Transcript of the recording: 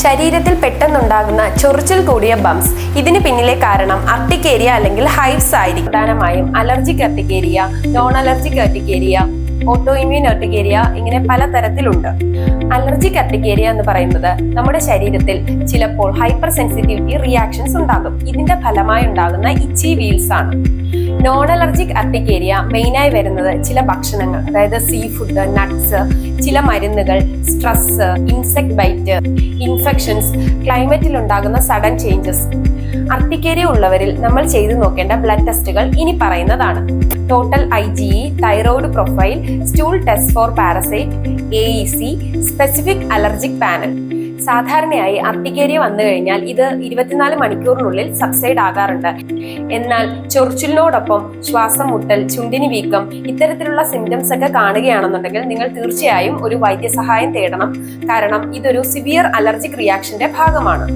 ശരീരത്തിൽ പെട്ടെന്നുണ്ടാകുന്ന ചൊറിച്ചിൽ കൂടിയ ബംസ്. ഇതിന് പിന്നിലെ കാരണം അർട്ടിക്കേരിയ അല്ലെങ്കിൽ ഹൈവ്സ് ആയിരിക്കും. പ്രധാനമായും allergic urticaria, non allergic urticaria, auto immune urticaria, ഇങ്ങനെ പല തരത്തിലുണ്ട്. അലർജിക് അർട്ടിക്കേരിയ എന്ന് പറയുന്നത് നമ്മുടെ ശരീരത്തിൽ ചിലപ്പോൾ ഹൈപ്പർ സെൻസിറ്റിവിറ്റി റിയാക്ഷൻസ് ഉണ്ടാകും. ഇതിന്റെ ഫലമായി ഉണ്ടാകുന്ന ഇച്ചി വീൽസ് ആണ്. നോൺ അലർജിക് അർട്ടിക്കേരിയ മെയിനായി വരുന്നത് ചില ഭക്ഷണങ്ങൾ, അതായത് സീ ഫുഡ്, നട്ട്സ്, ചില മരുന്നുകൾ, സ്ട്രെസ്, ഇൻസെക്ട് ബൈറ്റ്, ഇൻഫെക്ഷൻസ്, ക്ലൈമറ്റിൽ ഉണ്ടാകുന്ന സഡൻ ചേഞ്ചസ്. അർട്ടിക്കേരിയ ഉള്ളവരിൽ നമ്മൾ ചെയ്തു നോക്കേണ്ട ബ്ലഡ് ടെസ്റ്റുകൾ ഇനി പറയുന്നതാണ്: total IgE, thyroid profile, stool test for parasite, AEC, specific allergic panel. സാധാരണയായി അർട്ടിക്കേരിയ വന്നു കഴിഞ്ഞാൽ ഇത് 24 മണിക്കൂറിനുള്ളിൽ സബ്സൈഡ് ആകാറുണ്ട്. എന്നാൽ ചൊറിച്ചിലിനോടൊപ്പം ശ്വാസം മുട്ടൽ, ചുണ്ടിന് വീക്കം, ഇത്തരത്തിലുള്ള സിംറ്റംസ് ഒക്കെ കാണുകയാണെന്നുണ്ടെങ്കിൽ നിങ്ങൾ തീർച്ചയായും ഒരു വൈദ്യസഹായം തേടണം. കാരണം ഇതൊരു സിവിയർ അലർജിക് റിയാക്ഷന്റെ ഭാഗമാണ്.